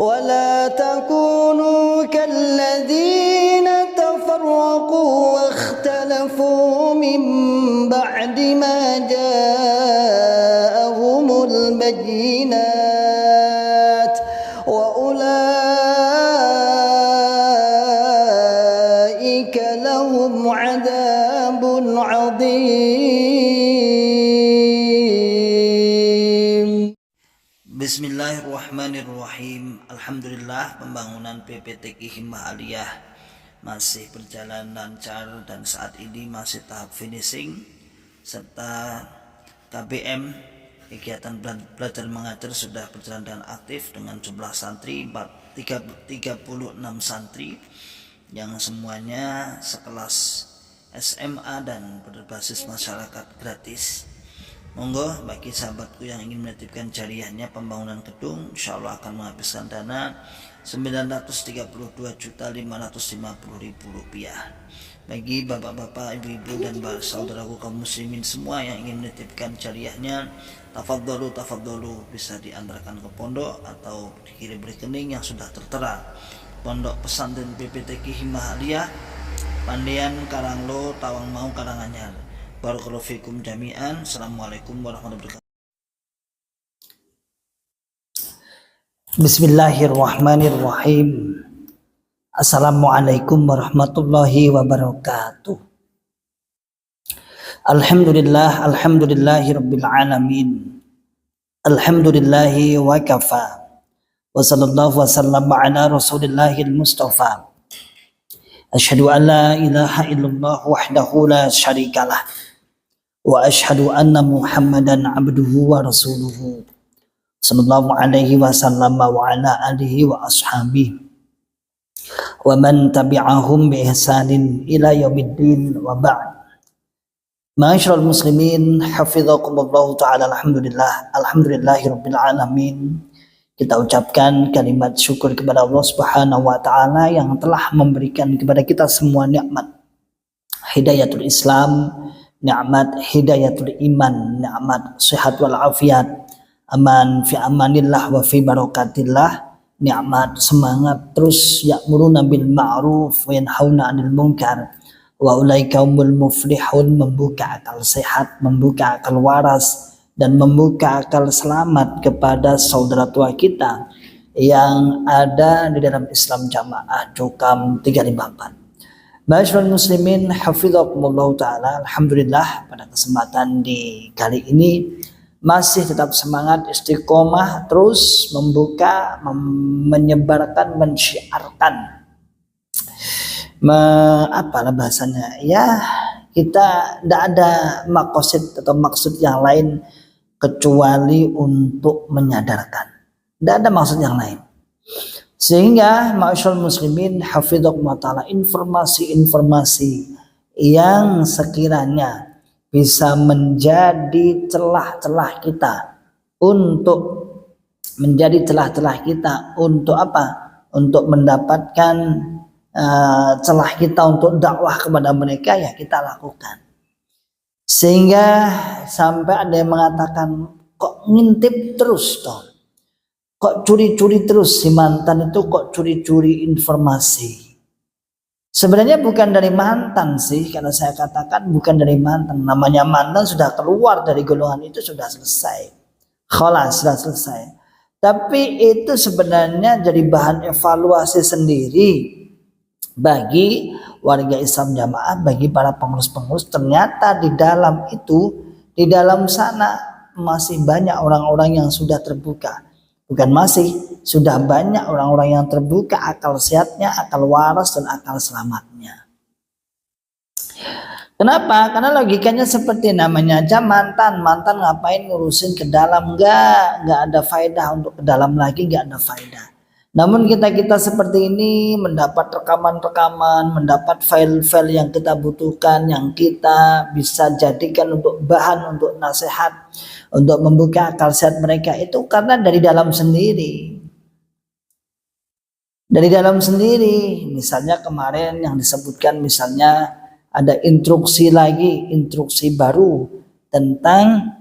ولا تكونوا كالذين تفرقوا واختلفوا من بعد ما جاءهم البينات وأولئك لهم عذاب عظيم. Bismillahirrahmanirrahim. Alhamdulillah, pembangunan PPTQ Himmah Aliyah masih berjalan lancar dan saat ini masih tahap finishing, serta KBM kegiatan belajar mengajar sudah berjalan dengan aktif dengan jumlah santri 36 santri yang semuanya sekelas SMA dan berbasis masyarakat gratis. Monggo bagi sahabatku yang ingin menitipkan jariahnya pembangunan gedung, insya Allah akan menghabiskan dana Rp932.550.000. Bagi bapak-bapak, ibu-ibu dan saudaraku kaum muslimin semua yang ingin menitipkan jariahnya, tafadhalu bisa diantarkan ke pondok atau dikirim rekening yang sudah tertera. Pondok Pesantren PPTQ Himmah Aliyah, Pandean, Karanglo, Tawangmau, Karanganyar. Barakallahu fikum jami'an. Assalamualaikum warahmatullahi wabarakatuh. Bismillahirrahmanirrahim. Assalamualaikum warahmatullahi wabarakatuh. Alhamdulillahi rabbil alamin. Alhamdulillahi wa kafa. Wa sallallahu wa sallama ala rasulillahil mustafa. Asyhadu an la ilaha illallah wahdahu la syarikalah. Wa asyhadu anna Muhammadan abduhu wa rasuluhu sallallahu alaihi wasallam wa ala alihi wa ashabihi wa man tabi'ahum bi ihsanin ila yaumiddin wa ba'd. Ma'asyiral muslimin, hafizakumullah taala. Alhamdulillahirabbil alamin. Kita ucapkan kalimat syukur kepada Allah Subhanahu wa taala yang telah memberikan kepada kita semua nikmat hidayatul Islam, nikmat hidayatul iman, nikmat sehat wal afiat, aman fi amanillah wa fi barakatillah, nikmat semangat terus ya'muruna bil ma'ruf wa yanhauna 'anil munkar, wa ulaika humul muflihun, membuka akal sehat, membuka akal waras, dan membuka akal selamat kepada saudara tua kita yang ada di dalam Islam Jamaah Jokam 354. Ma'asyiral muslimin, hafizakumullah taala. Alhamdulillah, pada kesempatan di kali ini masih tetap semangat istiqomah terus membuka, menyebarkan, mensyiarkan. Apalah bahasanya? Ya, kita tidak ada maksud atau maksud yang lain kecuali untuk menyadarkan. Tidak ada maksud yang lain. Sehingga ma'asyiral muslimin, hafizakumullah taala, informasi-informasi yang sekiranya bisa menjadi celah-celah kita untuk apa? Untuk mendapatkan celah kita untuk dakwah kepada mereka, ya kita lakukan. Sehingga sampai ada yang mengatakan, kok ngintip terus toh? Kok curi-curi terus si mantan itu, kok curi-curi informasi? Sebenarnya bukan dari mantan sih, karena saya katakan bukan dari mantan. Namanya mantan sudah keluar dari golongan itu, sudah selesai. Khalas, sudah selesai. Tapi itu sebenarnya jadi bahan evaluasi sendiri bagi warga Islam Jamaah, bagi para pengurus-pengurus. Ternyata di dalam itu, di dalam sana masih banyak orang-orang yang sudah terbuka. Bukan masih, sudah banyak orang-orang yang terbuka akal sehatnya, akal waras, dan akal selamatnya. Kenapa? Karena logikanya seperti namanya aja mantan ngapain ngurusin ke dalam? Enggak ada faedah untuk ke dalam lagi, enggak ada faedah. Namun kita seperti ini mendapat rekaman-rekaman, mendapat file-file yang kita butuhkan, yang kita bisa jadikan untuk bahan, untuk nasihat, untuk membuka akal sehat mereka, itu karena dari dalam sendiri. Dari dalam sendiri, misalnya kemarin yang disebutkan, misalnya ada instruksi baru tentang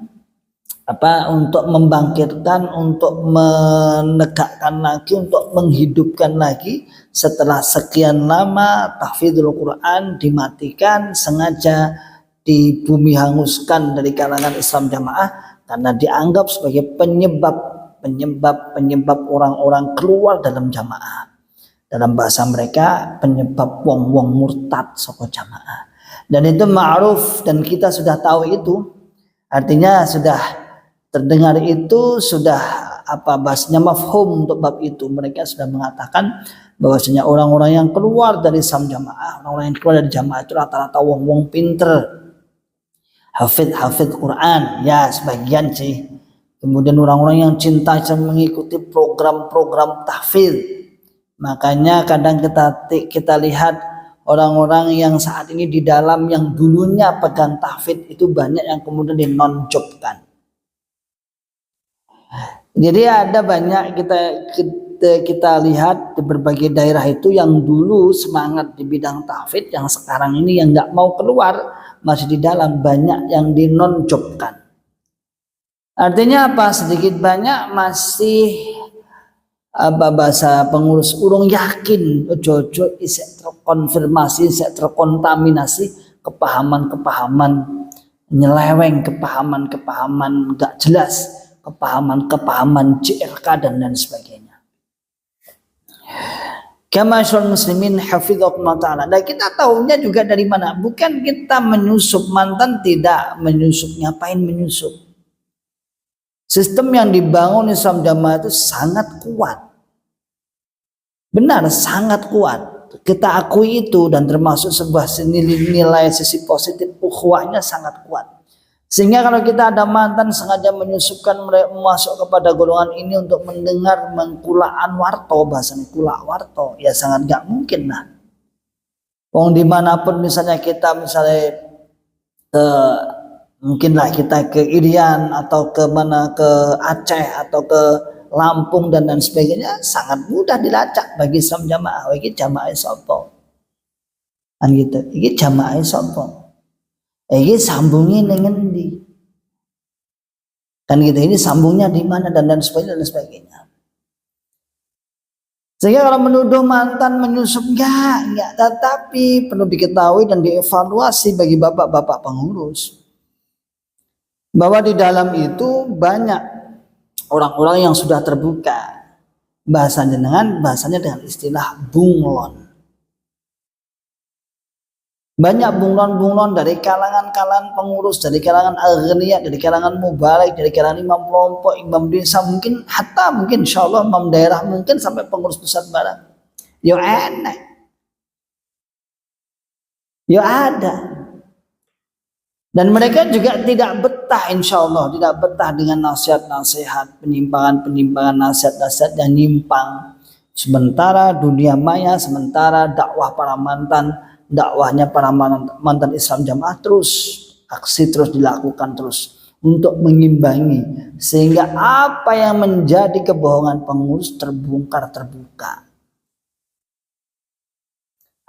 untuk membangkitkan, untuk menegakkan lagi, untuk menghidupkan lagi setelah sekian lama tahfidzul Quran dimatikan, sengaja di bumi hanguskan dari kalangan Islam Jamaah karena dianggap sebagai penyebab orang-orang keluar dalam jamaah. Dalam bahasa mereka penyebab wong-wong murtad saka jamaah. Dan itu ma'ruf dan kita sudah tahu itu. Artinya sudah terdengar itu, sudah bahasanya mafhum untuk bab itu. Mereka sudah mengatakan bahwasanya orang-orang yang keluar dari Islam Jamaah, orang-orang yang keluar dari jamaah itu rata-rata wong-wong pinter, hafid Quran, ya sebagian sih. Kemudian orang-orang yang cinta mengikuti program-program tahfidz. Makanya kadang kita lihat orang-orang yang saat ini di dalam yang dulunya pegang tahfidz itu banyak yang kemudian dinonjobkan. Jadi ada banyak kita lihat di berbagai daerah itu yang dulu semangat di bidang tahfidz, yang sekarang ini yang nggak mau keluar, masih di dalam, banyak yang dinonjobkan. Artinya apa? Sedikit banyak masih bahasa pengurus urung yakin, ojo isek terkonfirmasi, isek terkontaminasi kepahaman-kepahaman nyeleweng, kepahaman-kepahaman nggak jelas, kepahaman JRK dan lain sebagainya. Kamasyarul muslimin hafidhakumullah ta'ala. Dan kita tahunya juga dari mana? Bukan kita menyusup, mantan tidak menyusup. Ngapain menyusup? Sistem yang dibangun Islam Jamaah itu sangat kuat. Benar, sangat kuat. Kita akui itu dan termasuk sebuah nilai sisi positif ukhuwahnya sangat kuat. Sehingga kalau kita ada mantan sengaja menyusupkan mereka masuk kepada golongan ini untuk mendengar mengkulaan warto, bahasanya kulak warto, ya sangat gak mungkin lah. Wong dimanapun misalnya kita mungkinlah kita ke Irian atau ke Aceh atau ke Lampung dan lain sebagainya, sangat mudah dilacak bagi Islam Jamaah. Iki jamaah sopo, kan gitu. Iki jamaah sopo. Ini sambungnya dengan di, kan gitu, ini sambungnya di mana dan sebagainya. Sehingga kalau menuduh mantan menyusup enggak, tetapi perlu diketahui dan dievaluasi bagi bapak-bapak pengurus bahwa di dalam itu banyak orang-orang yang sudah terbuka, bahasanya dengan istilah bunglon. Banyak bunglon-bunglon dari kalangan pengurus, dari kalangan agniya, dari kalangan mubarak, dari kalangan imam kelompok, imam desa, mungkin insyaallah imam daerah, mungkin sampai pengurus pusat barang. Yo enak. Yo ada. Dan mereka juga tidak betah, insyaallah tidak betah dengan nasihat-nasihat, penyimpangan nasihat-nasihat yang nyimpang. Sementara dunia maya, sementara dakwah para mantan, dakwahnya para mantan Islam Jamaah aksi terus dilakukan terus untuk mengimbangi sehingga apa yang menjadi kebohongan pengurus terbongkar terbuka.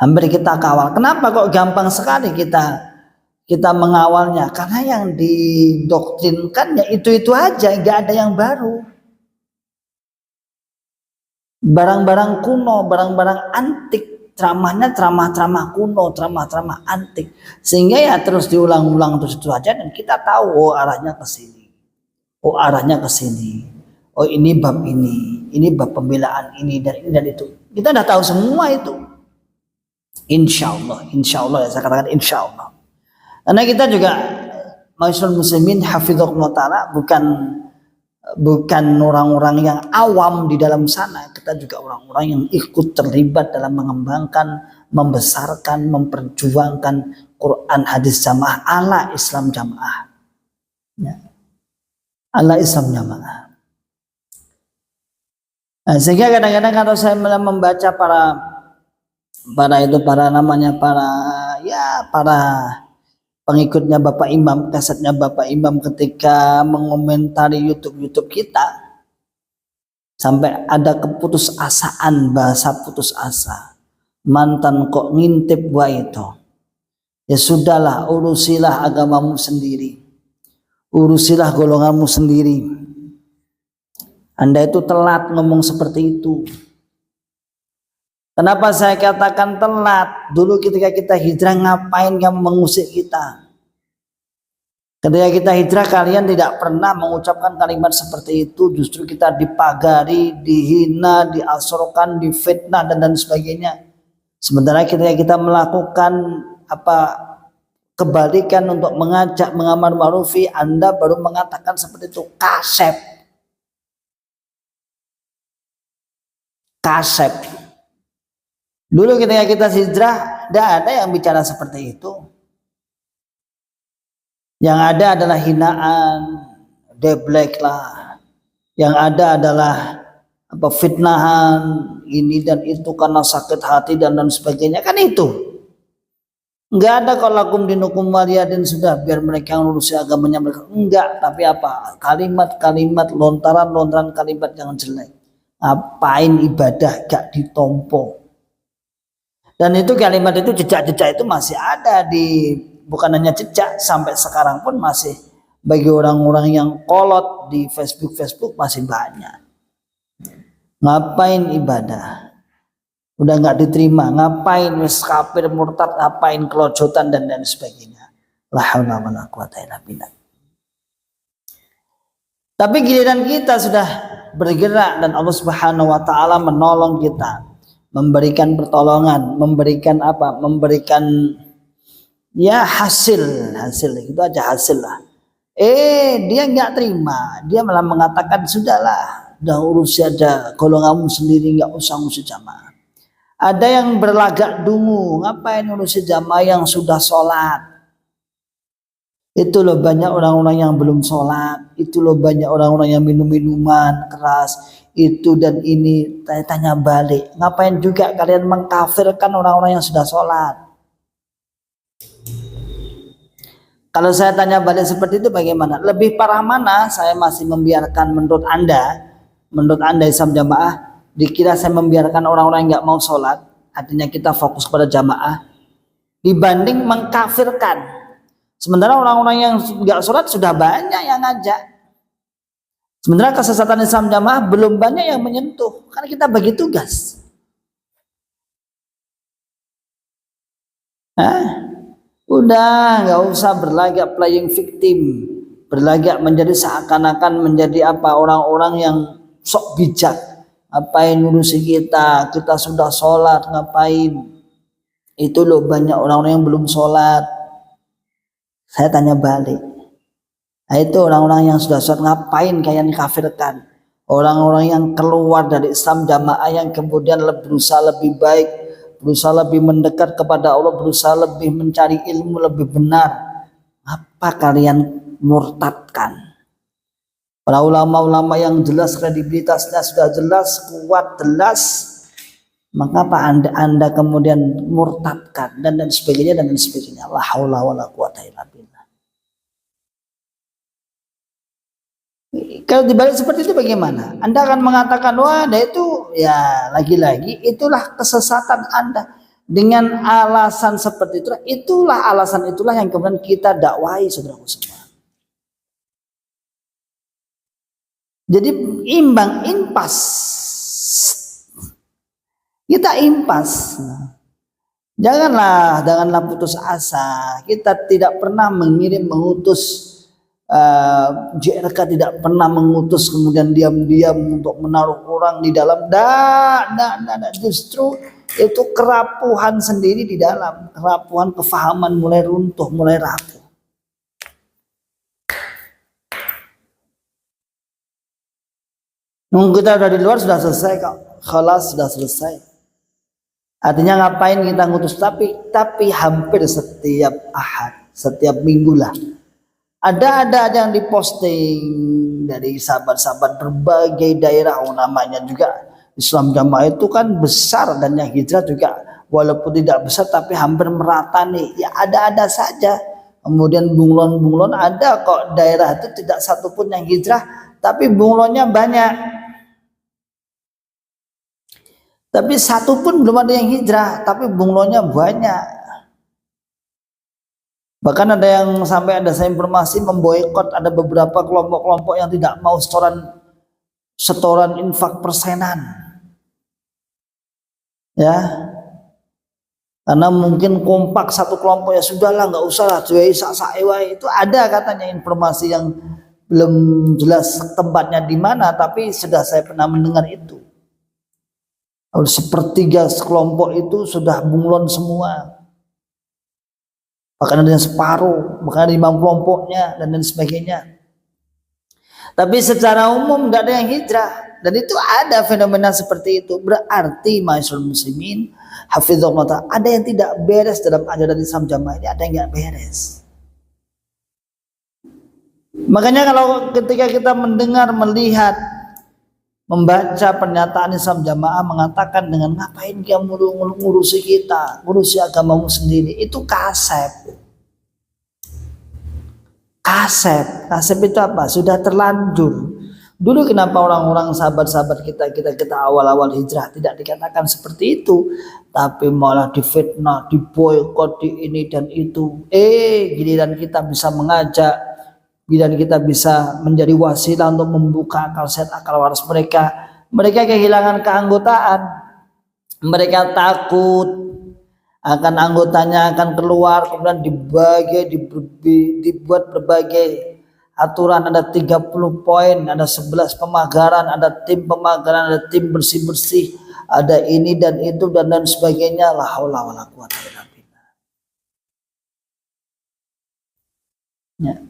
Hampir kita kawal. Kenapa kok gampang sekali kita mengawalnya? Karena yang didoktrinkan ya itu aja, nggak ada yang baru. Barang-barang kuno, barang-barang antik. Ceramahnya ceramah kuno, ceramah antik, sehingga ya terus diulang-ulang terus itu aja dan kita tahu arahnya ke sini, ini bab pembelaan ini dan itu, kita udah tahu semua itu. Insyaallah ya saya katakan insyaallah. Karena kita juga ma'asyiral muslimin hafidhakumullah ta'ala bukan orang-orang yang awam di dalam sana, kita juga orang-orang yang ikut terlibat dalam mengembangkan, membesarkan, memperjuangkan Quran hadis jamaah ala Islam Jamaah, ya. Ala Islam Jamaah. Nah, sehingga kadang-kadang kalau saya membaca para pengikutnya Bapak Imam, kasetnya Bapak Imam ketika mengomentari YouTube kita, sampai ada keputusasaan, bahasa putus asa. Mantan kok ngintip wae itu. Ya sudahlah, urusilah agamamu sendiri. urusilah golonganmu sendiri. Anda itu telat ngomong seperti itu. Kenapa saya katakan telat? Dulu ketika kita hijrah, ngapain kamu mengusik kita? Ketika kita hijrah, kalian tidak pernah mengucapkan kalimat seperti itu. Justru kita dipagari, dihina, diasrokan, difitnah dan sebagainya. Sementara ketika kita melakukan kebalikan untuk mengajak mengamar ma'rufi, Anda baru mengatakan seperti itu. Kasep. Dulu ketika kita hijrah, tidak ada yang bicara seperti itu. Yang ada adalah hinaan, deblek lah. Yang ada adalah fitnahan, ini dan itu karena sakit hati dan sebagainya. Kan itu. Enggak ada kalau lakum dinukum waliyadin, sudah biar mereka yang ngurusi agamanya mereka. Enggak, tapi kalimat-kalimat, lontaran kalimat yang jelek. Ngapain ibadah gak ditompo? Dan itu kalimat itu, jejak-jejak itu masih ada bukan hanya jejak, sampai sekarang pun masih bagi orang-orang yang kolot di Facebook masih banyak. Ngapain ibadah? Udah nggak diterima, ngapain wis kafir murtad, ngapain kelojotan dan sebagainya. La haula wala quwata illa billah. Tapi giliran kita sudah bergerak dan Allah Subhanahu wa taala menolong kita, memberikan pertolongan, memberikan ya hasil itu aja hasil lah. Dia nggak terima, dia malah mengatakan sudahlah, udah urus aja golonganmu sendiri, nggak usah ngurus jamaah. Ada yang berlagak dungu, ngapain ngurusi jamaah yang sudah sholat? Itu loh banyak orang-orang yang belum sholat, itu loh banyak orang-orang yang minum minuman keras, itu dan ini. Tanya balik, ngapain juga kalian mengkafirkan orang-orang yang sudah sholat? Kalau saya tanya balik seperti itu, bagaimana? Lebih parah mana? Saya masih membiarkan menurut Anda Islam Jamaah, dikira saya membiarkan orang-orang yang nggak mau sholat, artinya kita fokus pada jamaah, dibanding mengkafirkan. Sementara orang-orang yang nggak sholat sudah banyak yang ngajak. Sementara kesesatan Islam Jamaah belum banyak yang menyentuh, karena kita bagi tugas. Udah nggak usah berlagak playing victim, berlagak menjadi seakan-akan menjadi orang-orang yang sok bijak. Ngapain ngurusi kita sudah sholat, ngapain? Itu loh banyak orang-orang yang belum sholat. Saya tanya balik, nah, itu orang-orang yang sudah sholat, ngapain kalian kafirkan? Orang-orang yang keluar dari Islam Jamaah, yang kemudian berusaha lebih baik, berusaha lebih mendekat kepada Allah, berusaha lebih mencari ilmu lebih benar. Apa kalian murtadkan? Para ulama-ulama yang jelas kredibilitasnya sudah jelas, kuat, jelas, mengapa anda kemudian murtadkan dan sebagainya dan sebagainya. La haula wala quwata illa billah. Kalau dibalik seperti itu bagaimana? Anda akan mengatakan, wah itu ya lagi-lagi itulah kesesatan Anda. Dengan alasan seperti itulah alasan yang kemudian kita dakwahi, saudaraku semua. Jadi impas. Kita impas. Janganlah putus asa. Kita tidak pernah mengutus JRK tidak pernah mengutus kemudian diam-diam untuk menaruh orang di dalam. Justru itu kerapuhan sendiri di dalam. Kerapuhan kefahaman mulai runtuh, mulai rapuh. Nunggu kita udah di luar sudah selesai kok. Khalas sudah selesai. Artinya ngapain kita ngutus? Tapi hampir setiap ahad, setiap minggu lah. Ada aja yang diposting dari sahabat-sahabat berbagai daerah. Namanya juga Islam Jamaah itu kan besar, dan yang hijrah juga walaupun tidak besar tapi hampir merata nih. Ya ada saja. Kemudian bunglon-bunglon ada kok, daerah itu tidak satupun yang hijrah tapi bunglonnya banyak. Tapi satu pun belum ada yang hijrah, tapi bunglonnya banyak. Bahkan ada yang sampai ada saya informasi memboikot, ada beberapa kelompok-kelompok yang tidak mau setoran infak persenan, ya, karena mungkin kompak satu kelompok, ya sudahlah nggak usah lah, itu ada katanya informasi yang belum jelas tempatnya di mana, tapi sudah saya pernah mendengar itu. Sepertiga kelompok itu sudah bunglon semua, bahkan ada yang separuh, bahkan ada 5 kelompoknya dan lain sebagainya. Tapi secara umum tidak ada yang hijrah, dan itu ada fenomena seperti itu. Berarti masyarakat muslimin hafizahullah ta'ala, ada yang tidak beres dalam ajaran Islam Jamaah ini, ada yang nggak beres. Makanya kalau ketika kita mendengar, melihat, membaca pernyataan Islam Jamaah mengatakan dengan ngapain kamu ngurusi kita, ngurusi agamamu sendiri, itu kasep. Kasep itu apa? Sudah terlanjur. Dulu kenapa orang-orang sahabat-sahabat kita awal-awal hijrah tidak dikatakan seperti itu, tapi malah difitnah, diboikot, di ini dan itu. Giliran kita bisa mengajak, giliran kita bisa menjadi wasilah untuk membuka akal sehat, akal waras mereka kehilangan keanggotaan. Mereka takut akan anggotanya akan keluar, kemudian dibuat berbagai aturan, ada 30 poin, ada 11 pemagaran, ada tim pemagaran, ada tim bersih-bersih, ada ini dan itu dan lain sebagainya. La haula wala quwata illa billah. Ya.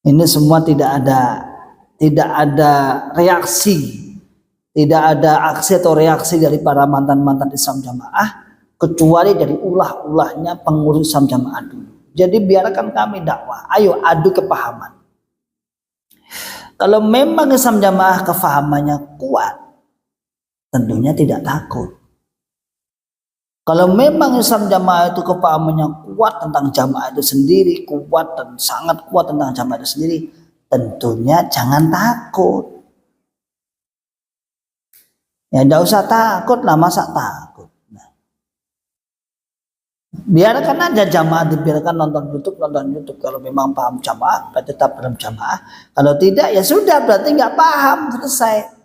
Ini semua tidak ada reaksi, tidak ada aksi atau reaksi dari para mantan-mantan Islam Jamaah, kecuali dari ulah-ulahnya pengurus Islam Jamaah dulu. Jadi biarkan kami dakwah, ayo adu kepahaman. Kalau memang Islam Jamaah kefahamannya kuat, tentunya tidak takut. Kalau memang Islam Jamaah itu kepahamannya kuat tentang jamaah itu sendiri, kuat dan sangat kuat tentang jamaah itu sendiri, tentunya jangan takut. Ya tidak usah takut lah, masa takut. Nah, biarkan aja jamaah, dibiarkan nonton YouTube. Kalau memang paham jamaah, tetap dalam jamaah. Kalau tidak, ya sudah, berarti nggak paham, selesai.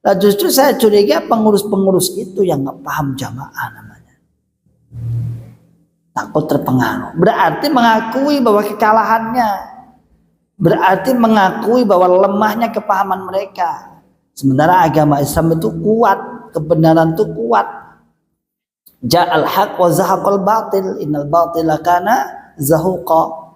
Nah, justru saya curiga pengurus-pengurus itu yang nggak paham jamaah namanya. Takut terpengaruh, berarti mengakui bahwa kekalahannya, berarti mengakui bahwa lemahnya kepahaman mereka. Sementara agama Islam itu kuat, kebenaran itu kuat. Ja'al haq wa zahaqal batil, innal batila kana zahuqa.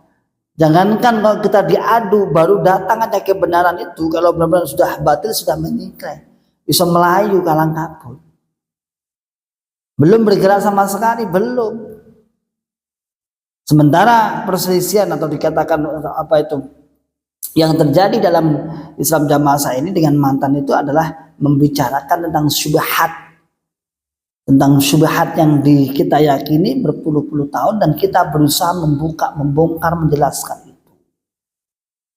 Jangankan kalau kita diadu, baru datang aja kebenaran itu, kalau benar-benar sudah batil, sudah menyingkrai, bisa melayu kalang kabut. Belum bergerak sama sekali, belum. Sementara perselisihan atau dikatakan apa itu yang terjadi dalam Islam Jamaah saya ini dengan mantan itu adalah membicarakan tentang syubhat yang kita yakini berpuluh-puluh tahun, dan kita berusaha membongkar, menjelaskan itu.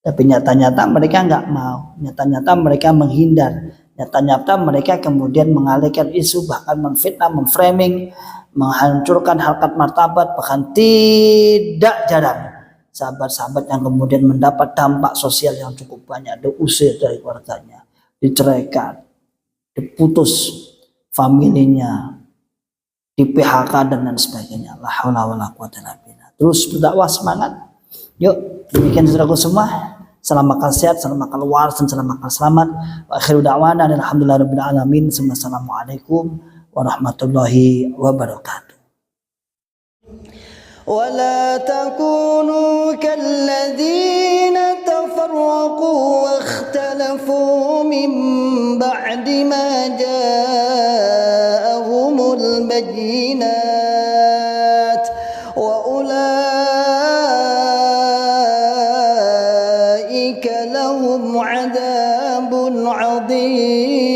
Tapi nyata-nyata mereka nggak mau, nyata-nyata mereka menghindar, nyata-nyata mereka kemudian mengalihkan isu, bahkan memfitnah, memframing, menghancurkan harkat martabat. Bahkan tidak jarang sahabat-sahabat yang kemudian mendapat dampak sosial yang cukup banyak, diusir dari keluarganya, diceraikan, diputus familinya, di PHK dan lain sebagainya. La haula wala quwata illa billah. Terus berdakwah, semangat. Yuk, demikian saudaraku semua. Salam akal sehat, salam akal waras, dan salam akal selamat. Wa akhiru da'wana alhamdulillahirabbil alamin. Assalamualaikum warahmatullahi wabarakatuh. ولا تكونوا كالذين تفرقوا واختلفوا من بعد ما جاءهم البينات وأولئك لهم عذاب عظيم.